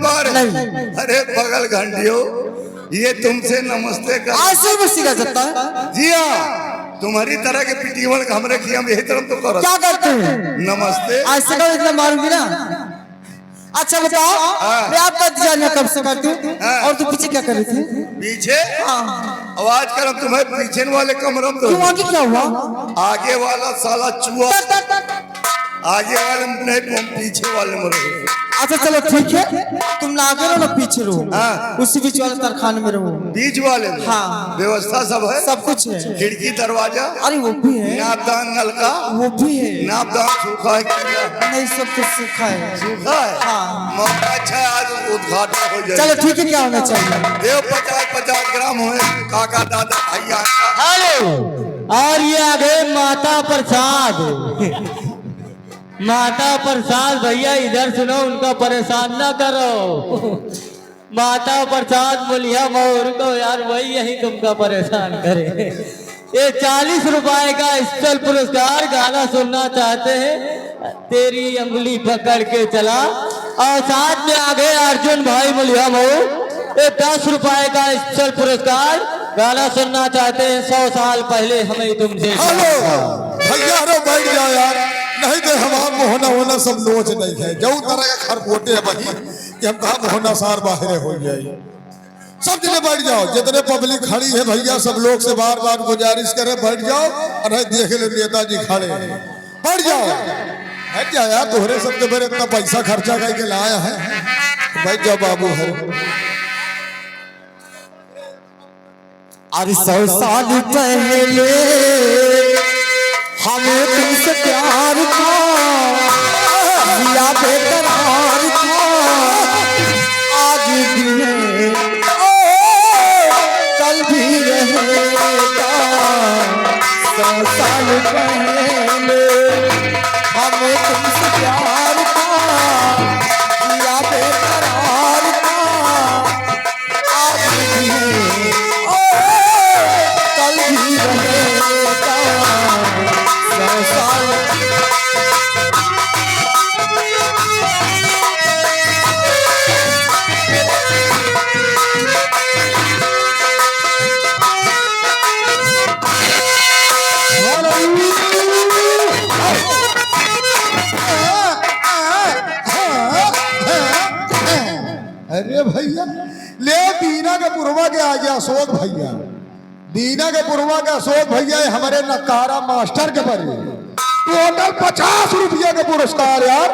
पर नहीं। अरे बगल घंटियों, ये तुमसे नमस्ते कर ऐसे भी सीखा जाता है। जी हाँ, तुम्हारी तरह के पिटीवल हमरे की हम यही तरह तो करो। क्या करते हैं? नमस्ते। ऐसे का इतना मारूंगी ना। अच्छा बताओ, मैं आपका इंतजार कब से करती हूँ, और तू पीछे क्या कर रही थी? पीछे आवाज कर, तुम्हें पीछे वाले कमरे में क्यों आगे क्या हुआ? आगे वाला साला चूहा, आगे वाले नहीं, तुम पीछे वाले में रहो। अच्छा चलो ठीक है, तुम ना आगे रहो ना पीछे रहो, उसी बीच वाले तरखाने में रहो। बीच वाले में हाँ, व्यवस्था सब है, सब कुछ है। खिड़की दरवाजा, अरे वो भी है, नापदान नलका वो भी है। नापदान सूखा है नहीं, सब कुछ सूखा है। सूखा है। हाँ। मौका अच्छा है, आज उद्घाटन हो जाए। चलो ठीक है, क्या होना चाहिए? देव 50-50 ग्राम हुए, काका दादा भैया। हेलो, और ये आ गए माता प्रसाद। माता प्रसाद भैया इधर सुनो, उनका परेशान ना करो। माता प्रसाद मुलिया मोर को यार, वही यही तुमका परेशान करे। ये 40 रुपए का स्पेशल पुरस्कार, गाना सुनना चाहते हैं तेरी अंगुली पकड़ के चला, और साथ में आ गए अर्जुन भाई मुलिया मोर। ये 10 रुपए का स्पेशल पुरस्कार, गाना सुनना चाहते हैं 100 साल पहले हमें तुमसे। भैया रो बैठ जाओ यार, नहीं तो हमार मोहना होना सब लोच नहीं है। जो तरह का खरपोटे है वही कि हम कहा मोहना सार बाहर हो जाए। सब जने बैठ जाओ, जितने पब्लिक खड़ी है भैया, सब लोग से बार बार गुजारिश करे बैठ जाओ। अरे देख ले नेताजी खड़े, बैठ जाओ। बैठ जाओ यार, तोहरे सबके मेरे इतना पैसा खर्चा करके लाया है, बैठ जाओ बाबू है। अरे 100 साल पहले हमें तुमसे प्यार था, दिया बेकरार था, आज भी है, कल भी रहेगा। 100 साल पहले हमें तुमसे प्यार था, दिया बेकरार था, आज भी है, कल भी रहेगा। 100 साल अरे भैया ले बीना के पुरवा के आ गया अशोक भैया, बीना के पुरवा के अशोक भैया हमारे नकारा मास्टर के पर टोटल 50 रुपया के पुरस्कार यार।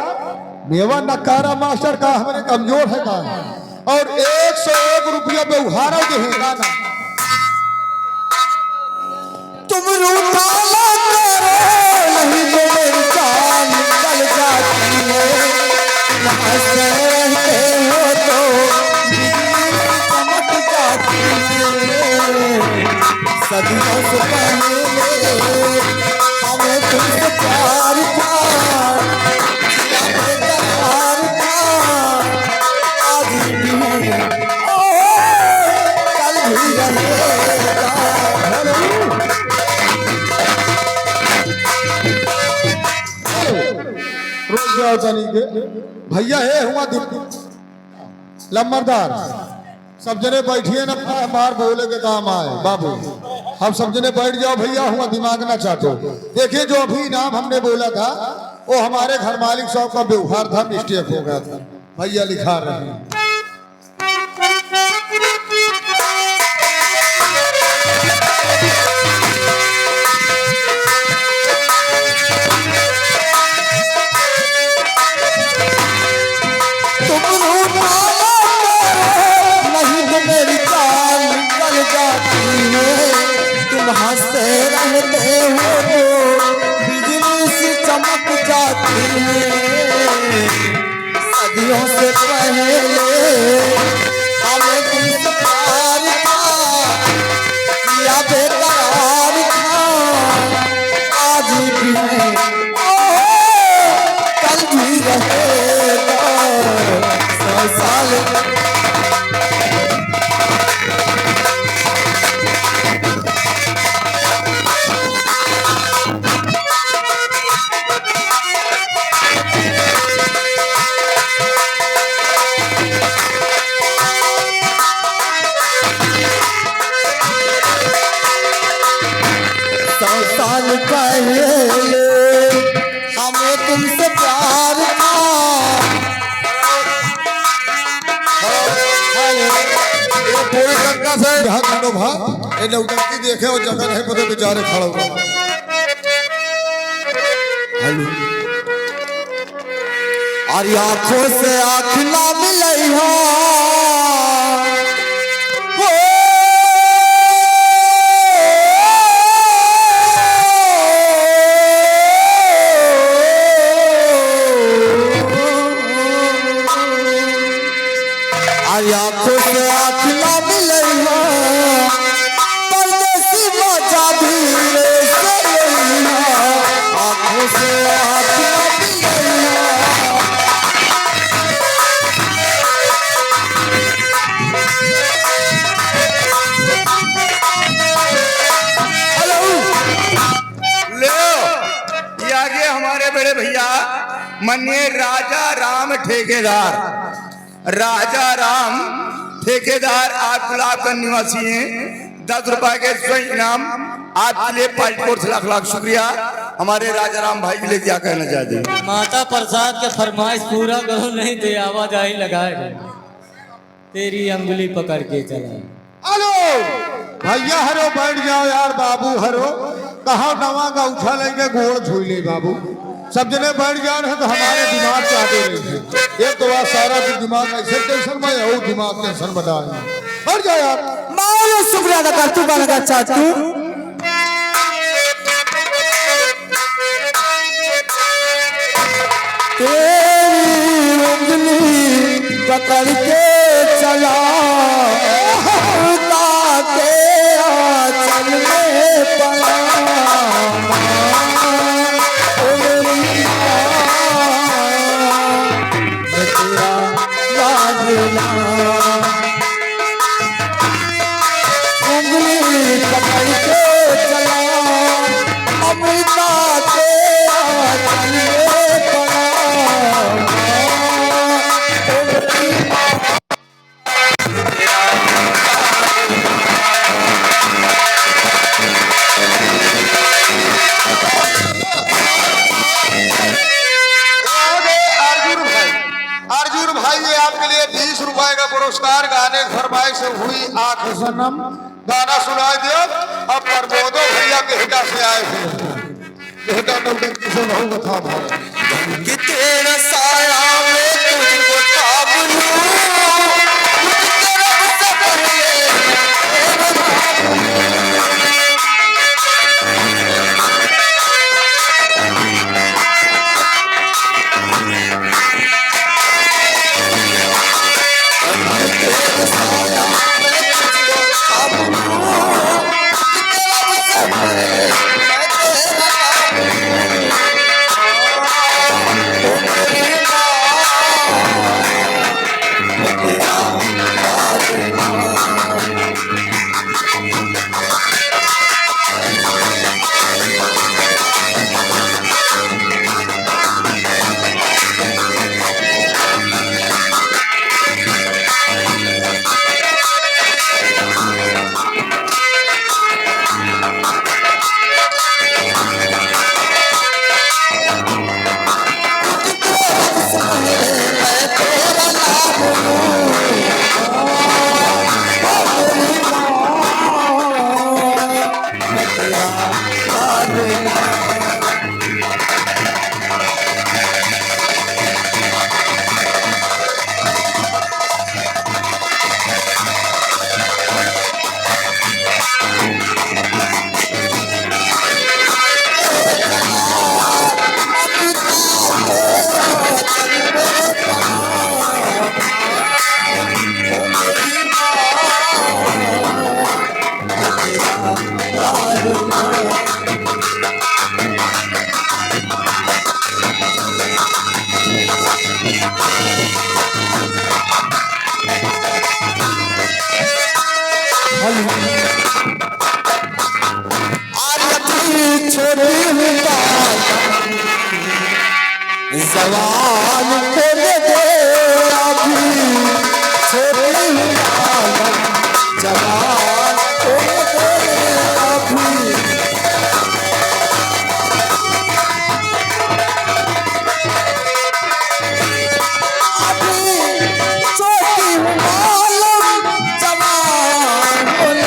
मेवा नकारा मास्टर का हमारे कमजोर है का, और 101 रुपया व्यवहार देगा ना। तुम रूठा करो नहीं तो मेरी जान निकल जाती है, हंसते रहते हो तो बिजली चमक जाती है। सदियों से पहले हमें तुमसे प्यार था, दिया बेकरार था, आज भी है, कल भी रहेगा। भैया है हुआ लम्बरदार, सब जने बैठिए ना, मार बोले के काम आए बाबू। हम सब जने बैठ जाओ भैया, हुआ दिमाग ना चाटो। देखिए जो अभी इनाम हमने बोला था वो हमारे घर मालिक साहब का व्यवहार था, मिस्टेक हो गया था। भैया लिखा रहे हैं हंसते रहते हो तो बिजली सी चमक जाती है। सदियों से पहले हमें तुमसे प्यार था, दिया बेकरार था, आज भी है, कल भी रहेगा। 100 साल यहाँ दोनों भाई ये नौटंकी देखे और जगह नहीं पता बेचारे खड़ा हुआ। अरे आंखों से आंख ना मिलई हो अरे आंखों से आंख ना मिलई हो परदेसी मजा भी से लई हो आंखों से आंख ना मिलई हो। बड़े भैया मनिए राजा राम ठेकेदार, राजा राम ठेकेदार आप गुलाब का निवासी हैं। 10 रुपए के स्वयं इनाम आपके लिए पासपोर्ट से लाख लाख शुक्रिया। हमारे राजा राम भाई के लिए क्या कहना चाहते हैं? माता प्रसाद के फरमाइश पूरा करो नहीं तो आवाजाही लगाए तेरी अंगुली पकड़ के चला। हेलो भैया हरो बैठ जाओ यार बाबू हरो कहा नवा का उठा लेंगे गोड़ छुई ले बाबू सब जने बैठ जा रहे तो हमारे दिमाग चाहते रहे थे एक तो बात सारा दिमाग ऐसे टेंशन में और दिमाग टेंशन बता बैठ जा यार मालो शुक्रिया अदा कर तू बन अच्छा तू तेरी उंगली पकड़ के चला ताके चल में पड़ा उंगली पकड़ के चला अमृता के चलिए पड़ा पुरस्कार गाने फरमाइश से हुई आंख सनम गाना सुनाई दियो। अब प्रमोदो भैया के हिटा से आए थे हिटा नौटंकी से बहुत था भाई कि तेरा साया में तुझको ताब लूं सवाल कर दे अभी छोटी जवान कर दे अभी अभी छोटी मालूम जवान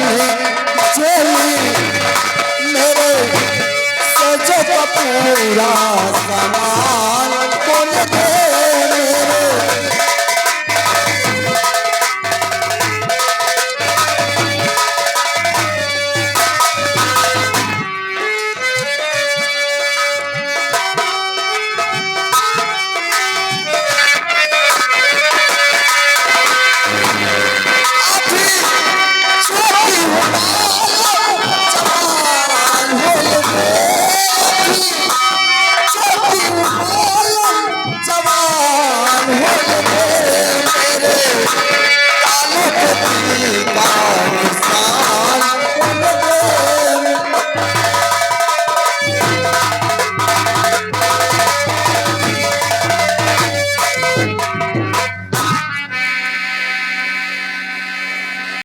है चोली मेरे सजो का पूरा सामान कौन दे